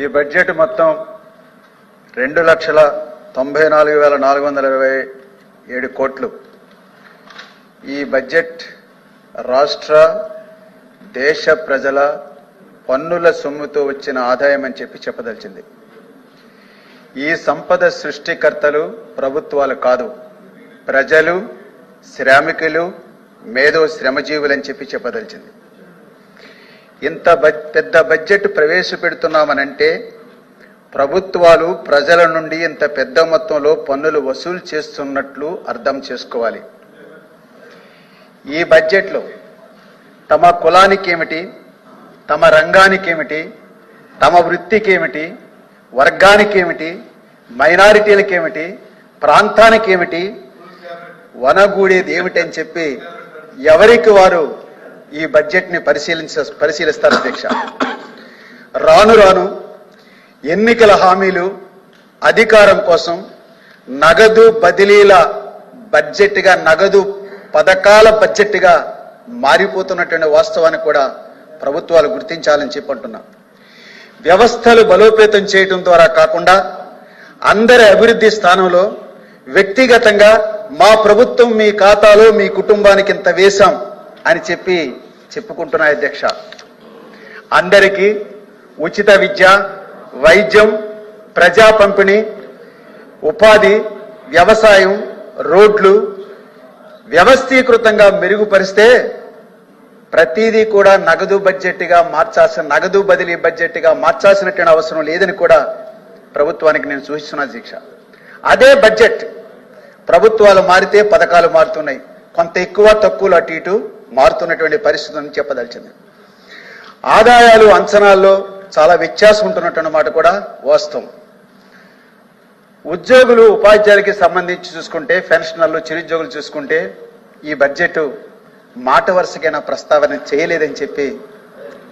ఈ బడ్జెట్ మొత్తం 2,94,427 కోట్లు. ఈ బడ్జెట్ రాష్ట్ర దేశ ప్రజల పన్నుల సొమ్ముతో వచ్చిన ఆదాయం అని చెప్పదలిచింది. ఈ సంపద సృష్టికర్తలు ప్రభుత్వాలు కాదు, ప్రజలు, శ్రామికులు, మేధో శ్రమజీవులని చెప్పదలిచింది. ఇంత పెద్ద బడ్జెట్ ప్రవేశపెడుతున్నామనంటే ప్రభుత్వాలు ప్రజల నుండి ఇంత పెద్ద మొత్తంలో పన్నులు వసూలు చేస్తున్నట్లు అర్థం చేసుకోవాలి. ఈ బడ్జెట్లో తమ కులానికి ఏమిటి, తమ రంగానికి ఏమిటి, తమ వృత్తికి ఏమిటి, వర్గానికి ఏమిటి, మైనారిటీలకు ఏమిటి, ప్రాంతానికి ఏమిటి, వనగూడేది ఏమిటి అని చెప్పి ఎవరికి వారు ఈ బడ్జెట్ని పరిశీలిస్తారు అధ్యక్ష. రాను రాను ఎన్నికల హామీలు, అధికారం కోసం నగదు బదిలీల బడ్జెట్గా, నగదు పథకాల బడ్జెట్గా మారిపోతున్నటువంటి వాస్తవాన్ని కూడా ప్రభుత్వాలు గుర్తించాలని చెప్పంటున్నా. వ్యవస్థలు బలోపేతం చేయడం ద్వారా కాకుండా అందరి అభివృద్ధి స్థానంలో వ్యక్తిగతంగా మా ప్రభుత్వం మీ ఖాతాలో మీ కుటుంబానికి ఇంత వేశాం అని చెప్పుకుంటున్నాయి అధ్యక్ష. అందరికీ ఉచిత విద్య, వైద్యం, ప్రజా పంపిణీ, ఉపాధి, వ్యవసాయం, రోడ్లు వ్యవస్థీకృతంగా మెరుగుపరిస్తే ప్రతిదీ కూడా నగదు బదిలీ బడ్జెట్గా మార్చాల్సినటువంటి అవసరం లేదని కూడా ప్రభుత్వానికి నేను సూచిస్తున్నా అధ్యక్ష. అదే బడ్జెట్ ప్రభుత్వాలు మారితే పథకాలు మారుతున్నాయి, కొంత ఎక్కువ తక్కువలు అటు ఇటు మారుతున్నటువంటి పరిస్థితులను చెప్పదలిచింది. ఆదాయాలు అంచనాల్లో చాలా వ్యత్యాసం ఉంటున్నటువంటి మాట కూడా వాస్తవం. ఉద్యోగులు, ఉపాధ్యాయులకి సంబంధించి చూసుకుంటే, పెన్షనర్లు, చిరుద్యోగులు చూసుకుంటే ఈ బడ్జెట్ మాట వరుసకైనా ప్రస్తావన చేయలేదని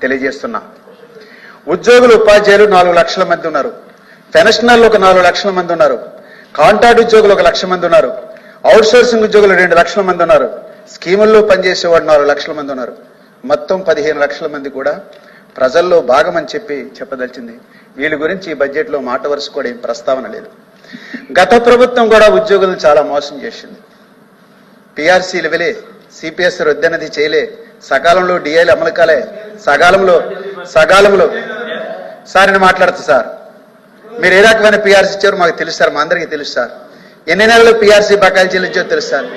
తెలియజేస్తున్నా. ఉద్యోగులు, ఉపాధ్యాయులు 4 లక్షల మంది ఉన్నారు, పెన్షనర్లు ఒక 4 లక్షల మంది ఉన్నారు, కాంట్రాక్ట్ ఉద్యోగులు 1 లక్ష మంది ఉన్నారు, అవుట్సోర్సింగ్ ఉద్యోగులు 2 లక్షల మంది ఉన్నారు, స్కీముల్లో పనిచేసేవాడు 4 లక్షల మంది ఉన్నారు. మొత్తం 15 లక్షల మంది కూడా ప్రజల్లో భాగమని చెప్పదలిచింది. వీళ్ళ గురించి ఈ బడ్జెట్లో మాట వరుస కూడా ఏం ప్రస్తావన లేదు. గత ప్రభుత్వం కూడా ఉద్యోగులను చాలా మోసం చేసింది. పిఆర్సీలు ఇవ్వలే, సిపిఎస్ రద్దన్నది చేయలే, సకాలంలో డిఐలు అమలు కాలే, సకాలంలో సార్ నేను మాట్లాడుతా సార్, మీరు ఏ రకమైన పిఆర్సీ ఇచ్చారో మాకు తెలుసు సార్, మా అందరికీ తెలుసు సార్, ఎన్ని నెలలు పిఆర్సీ బకాయిలు చెల్లించారో తెలుసు సార్,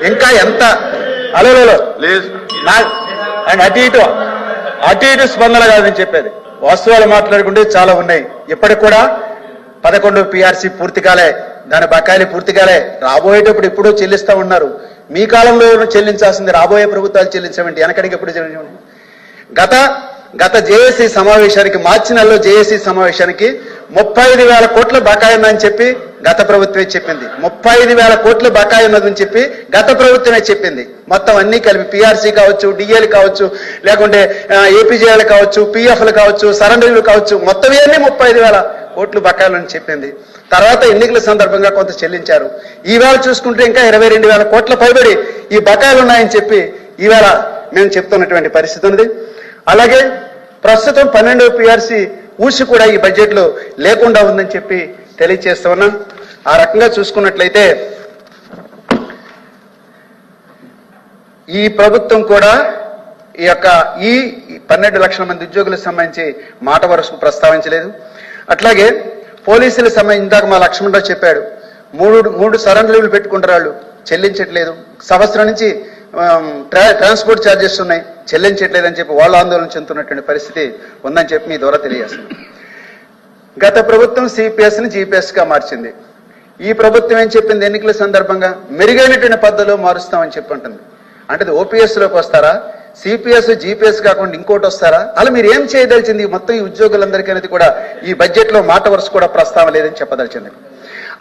ఇంకా ఎంత అలో అండ్ అటు ఇటు స్పందన కాదని చెప్పేది. వాస్తవాలు మాట్లాడుకుంటే చాలా ఉన్నాయి. ఇప్పటికి కూడా 11 పిఆర్సీ పూర్తి కాలే, దాని బకాయిలు పూర్తి కాలే, రాబోయేటప్పుడు ఇప్పుడు చెల్లిస్తా ఉన్నారు. మీ కాలంలో చెల్లించాల్సింది రాబోయే ప్రభుత్వాలు చెల్లించమంటే వెనకడికి ఎప్పుడు చెల్లించండి. గత జేఏసీ సమావేశానికి, మార్చి నెలలో జేఏసీ సమావేశానికి 35,000 కోట్ల బకాయి ఉందని చెప్పి గత ప్రభుత్వమే చెప్పింది. 35,000 కోట్ల బకాయి ఉన్నదని చెప్పి గత ప్రభుత్వమే చెప్పింది. మొత్తం అన్ని కలిపి పిఆర్సీ కావచ్చు, డిఏలు కావచ్చు, లేకుంటే ఏపీజేఏలు కావచ్చు, పిఎఫ్లు కావచ్చు, సరెండర్లు కావచ్చు, మొత్తం ఇవన్నీ 35,000 కోట్లు బకాయిలని చెప్పింది. తర్వాత ఎన్నికల సందర్భంగా కొంత చెల్లించారు. ఈవేళ చూసుకుంటే ఇంకా 22,000 కోట్ల పైబడి ఈ బకాయిలు ఉన్నాయని చెప్పి ఈవేళ మేము చెప్తున్నటువంటి పరిస్థితి ఉంది. అలాగే ప్రస్తుతం 12వ పిఆర్సీ ఊసి కూడా ఈ బడ్జెట్లో లేకుండా ఉందని తెలియజేస్తా ఉన్నాం. ఆ రకంగా చూసుకున్నట్లయితే ఈ ప్రభుత్వం కూడా ఈ 12 లక్షల మంది ఉద్యోగులకు సంబంధించి మాట వరుసకు ప్రస్తావించలేదు. అట్లాగే పోలీసులకు సంబంధించి ఇందాక మా లక్ష్మణరావు చెప్పాడు, 3 సరెండర్లు పెట్టుకుంటారు, వాళ్ళు చెల్లించట్లేదు, సంవత్సరం నుంచి ట్రాన్స్పోర్ట్ ఛార్జెస్ ఉన్నాయి, చెల్లించట్లేదని వాళ్ళు ఆందోళన చెందుతున్నటువంటి పరిస్థితి ఉందని మీ ద్వారా తెలియజేస్తుంది. గత ప్రభుత్వం సిపిఎస్ని జీపీఎస్గా మార్చింది. ఈ ప్రభుత్వం ఏం చెప్పింది, ఎన్నికల సందర్భంగా మెరుగైనటువంటి పద్ధతిలో మారుస్తామని అంటుంది. అంటే ఓపీఎస్లోకి వస్తారా, సిపిఎస్ జీపీఎస్ కాకుండా ఇంకోటి వస్తారా, అలా మీరు ఏం చేయదలిచింది? మొత్తం ఈ ఉద్యోగులందరికీ అనేది కూడా ఈ బడ్జెట్లో మాట వరుస కూడా ప్రస్తావన లేదని చెప్పదలిచింది.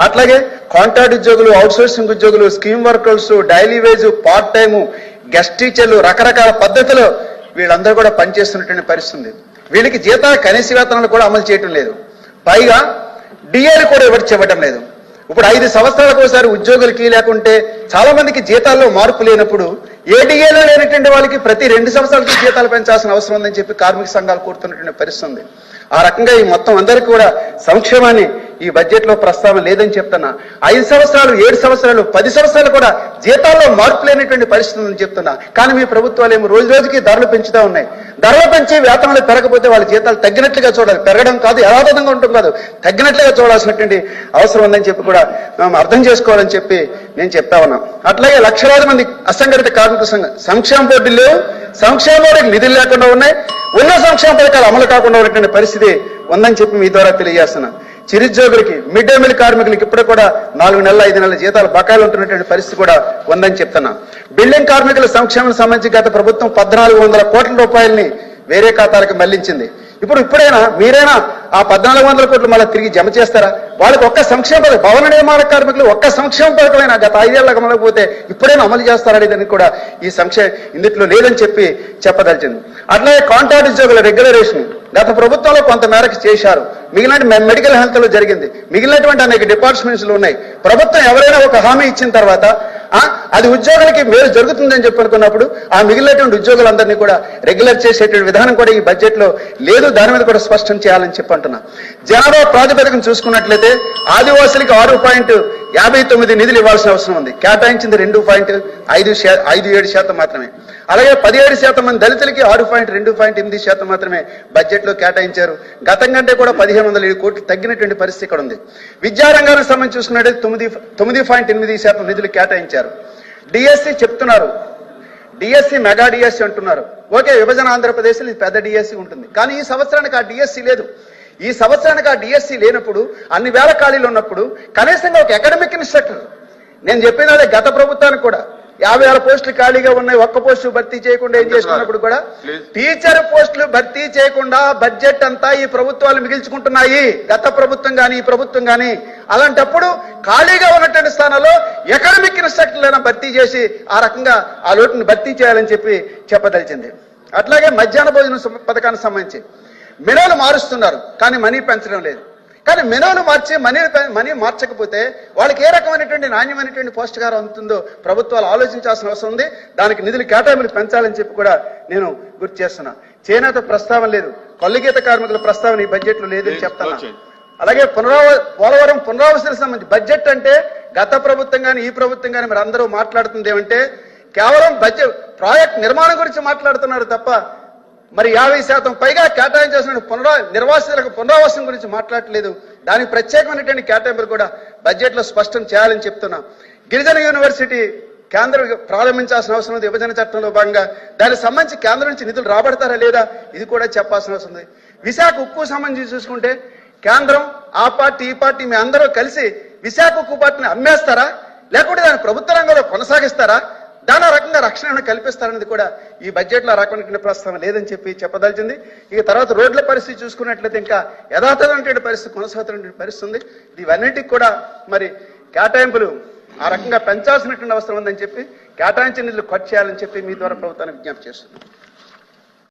అట్లాగే కాంట్రాక్ట్ ఉద్యోగులు, అవుట్సోర్సింగ్ ఉద్యోగులు, scheme workers, daily wage, part time, guest టీచర్లు, రకరకాల పద్ధతిలో వీళ్ళందరూ కూడా పనిచేస్తున్నటువంటి పరిస్థితి. వీళ్ళకి కనీస వేతనాలు కూడా అమలు చేయటం లేదు. పైగా డిఏలు కూడా ఇవ్వటం లేదు. ఇప్పుడు 5 సంవత్సరాలకు ఒకసారి ఉద్యోగులకి లేకుంటే చాలా మందికి జీతాల్లో మార్పు లేనప్పుడు ఏడీఏలో లేనటువంటి వాళ్ళకి ప్రతి 2 సంవత్సరాలకి జీతాలు పెంచాల్సిన అవసరం ఉందని చెప్పి కార్మిక సంఘాలు కోరుతున్నటువంటి పరిస్థితి ఉంది. ఆ రకంగా ఈ మొత్తం అందరికీ కూడా సంక్షేమాన్ని ఈ బడ్జెట్ లో ప్రస్తావన లేదని చెప్తున్నా. 5 సంవత్సరాలు 7 సంవత్సరాలు 10 సంవత్సరాలు కూడా జీతాల్లో మార్పు లేనటువంటి పరిస్థితి ఉందని చెప్తున్నా. కానీ మీ ప్రభుత్వాలు ఏమో రోజు రోజుకి ధరలు పెంచుతూ ఉన్నాయి. ధరలు పెంచి వేతనాలు పెరగకపోతే వాళ్ళ జీతాలు తగ్గినట్లుగా చూడాలి. పెరగడం కాదు, యథాతథంగా ఉంటుంది కాదు, తగ్గినట్లుగా చూడాల్సినటువంటి అవసరం ఉందని చెప్పి కూడా మేము అర్థం చేసుకోవాలని చెప్పి నేను చెప్తా ఉన్నాం. అట్లాగే లక్షలాది మంది అసంఘటిత కార్మిక సంక్షేమ బోర్డులు లేవు, సంక్షేమ బోర్డుకి నిధులు లేకుండా ఉన్నాయి, ఉన్న సంక్షేమ పథకాలు అమలు కాకుండా ఉన్నటువంటి పరిస్థితి ఉందని చెప్పి మీ ద్వారా తెలియజేస్తున్నా. చిరుద్యోగులకి, మిడ్ డే మీల్ కార్మికులకి ఇప్పుడు కూడా 4 నెలల 5 నెలల జీతాలు బకాయిలు ఉంటున్నటువంటి పరిస్థితి కూడా ఉందని చెప్తున్నా. బిల్డింగ్ కార్మికుల సంక్షేమం సంబంధించి గత ప్రభుత్వం 1400 కోట్ల రూపాయలని వేరే ఖాతాలకు మళ్లించింది. ఇప్పుడైనా మీరైనా ఆ 1400 కోట్లు మళ్ళీ తిరిగి జమ చేస్తారా? వాళ్ళకి ఒక్క సంక్షేమ పథకం, భవన నిర్మాణ కార్మికులు ఒక్క సంక్షేమ పథకమైనా గత 5 ఏళ్ళకి అమలకపోతే ఇప్పుడైనా అమలు చేస్తారనేదని కూడా ఈ ఇందులో లేదని చెప్పి చెప్పదలిచింది. అట్లాగే కాంట్రాక్ట్ ఉద్యోగుల రెగ్యులరేషన్ గత ప్రభుత్వంలో కొంత మేరకు చేశారు. మిగిలిన మెడికల్ హెల్త్ లో జరిగింది. మిగిలినటువంటి అనేక డిపార్ట్మెంట్స్ లో ఉన్నాయి. ప్రభుత్వం ఎవరైనా ఒక హామీ ఇచ్చిన తర్వాత అది ఉద్యోగులకి మేలు జరుగుతుందని చెప్పి అనుకున్నప్పుడు ఆ మిగిలినటువంటి ఉద్యోగులందరినీ కూడా రెగ్యులర్ చేసేటువంటి విధానం కూడా ఈ బడ్జెట్ లో లేదు. దాని మీద కూడా స్పష్టం చేయాలని చెప్పి అంటున్నా. జనాభా ప్రాతిపదికను చూసుకున్నట్లయితే ఆదివాసులకి 6.59 నిధులు ఇవ్వాల్సిన అవసరం ఉంది. కేటాయించింది 2.57% మాత్రమే. అలాగే 17% మంది దళితులకి 6.8% మాత్రమే బడ్జెట్ లో కేటాయించారు. గతం కంటే కూడా 1507 కోట్లు తగ్గినటువంటి పరిస్థితి ఇక్కడ ఉంది. విద్యారంగానికి సంబంధించి చూసుకున్నట్లయితే 9.8% నిధులు కేటాయించారు. డిఎస్సి చెప్తున్నారు, డిఎస్సి మెగా డిఎస్సి అంటున్నారు. ఓకే, విభజన ఆంధ్రప్రదేశ్ ఇది పెద్ద డిఎస్సి ఉంటుంది. కానీ ఈ సంవత్సరానికి ఆ డిఎస్సి లేదు. ఈ సంవత్సరానికి ఆ డిఎస్సి లేనప్పుడు, అన్ని వేల ఖాళీలు ఉన్నప్పుడు కనీసంగా ఒక అకాడమిక్ ఇన్స్ట్రక్టర్, నేను చెప్పిన అదే గత ప్రభుత్వానికి కూడా 50,000 పోస్టులు ఖాళీగా ఉన్నాయి, ఒక్క పోస్టు భర్తీ చేయకుండా ఏం చేసుకున్నప్పుడు కూడా టీచర్ పోస్టులు భర్తీ చేయకుండా బడ్జెట్ అంతా ఈ ప్రభుత్వాలు మిగిల్చుకుంటున్నాయి. గత ప్రభుత్వం కానీ ఈ ప్రభుత్వం కానీ. అలాంటప్పుడు ఖాళీగా ఉన్నటువంటి స్థానాల్లో అకాడమిక్ ఇన్స్ట్రక్టర్లైనా భర్తీ చేసి ఆ రకంగా ఆ లోటును భర్తీ చేయాలని చెప్పి చెప్పదలిచింది. అట్లాగే మధ్యాహ్న భోజన పథకానికి సంబంధించి మెనూలు మారుస్తున్నారు, కానీ మనీ పెంచడం లేదు. కానీ మెనూను మార్చి మనీ మార్చకపోతే వాళ్ళకి ఏ రకమైనటువంటి నాణ్యమైనటువంటి పౌష్టికాహారం అందుతుందో ప్రభుత్వాలు ఆలోచించాల్సిన అవసరం ఉంది. దానికి నిధులు కేటాయింపులు పెంచాలని చెప్పి కూడా నేను గుర్తు చేస్తున్నా. చేనేత ప్రస్తావన లేదు, కొల్లిగీత కార్మికుల ప్రస్తావన ఈ బడ్జెట్ లో లేదని చెప్తున్నా. అలాగే పోలవరం పునరావాసానికి సంబంధించి బడ్జెట్ అంటే గత ప్రభుత్వం కానీ ఈ ప్రభుత్వం కానీ మరి అందరూ మాట్లాడుతుంది ఏమంటే కేవలం బడ్జెట్ ప్రాజెక్ట్ నిర్మాణం గురించి మాట్లాడుతున్నారు తప్ప మరి 50% పైగా కేటాయించాల్సిన నిర్వాసితులకు పునరావాసం గురించి మాట్లాడలేదు. దానికి ప్రత్యేకమైనటువంటి కేటాయింపులు కూడా బడ్జెట్ లో స్పష్టం చేయాలని చెప్తున్నాం. గిరిజన యూనివర్సిటీ కేంద్రం ప్రారంభించాల్సిన అవసరం ఉంది. విభజన చట్టంలో భాగంగా దానికి సంబంధించి కేంద్రం నుంచి నిధులు రాబడతారా లేదా ఇది కూడా చెప్పాల్సిన అవసరం ఉంది. విశాఖ ఉక్కు సంబంధించి చూసుకుంటే కేంద్రం, ఆ పార్టీ ఈ పార్టీ మీ అందరూ కలిసి విశాఖ ఉక్కు పార్టీని అమ్మేస్తారా, లేకుంటే దాని ప్రభుత్వ రంగంలో కొనసాగిస్తారా, దాని రకంగా రక్షణ కల్పిస్తారనేది కూడా ఈ బడ్జెట్ లో రకమైన ప్రస్తావన లేదని చెప్పి చెప్పదలిచింది. ఇక తర్వాత రోడ్ల పరిస్థితి చూసుకున్నట్లయితే ఇంకా యథాతథమైన పరిస్థితి కొనసాగుతున్నటువంటి పరిస్థితి ఉంది. ఇవన్నిటికి కూడా మరి కేటాయింపులు ఆ రకంగా పెంచాల్సినటువంటి అవసరం ఉందని చెప్పి కేటాయించిన నిధులు ఖర్చు చేయాలని చెప్పి మీ ద్వారా ప్రభుత్వాన్ని విజ్ఞప్తి చేస్తున్నాం.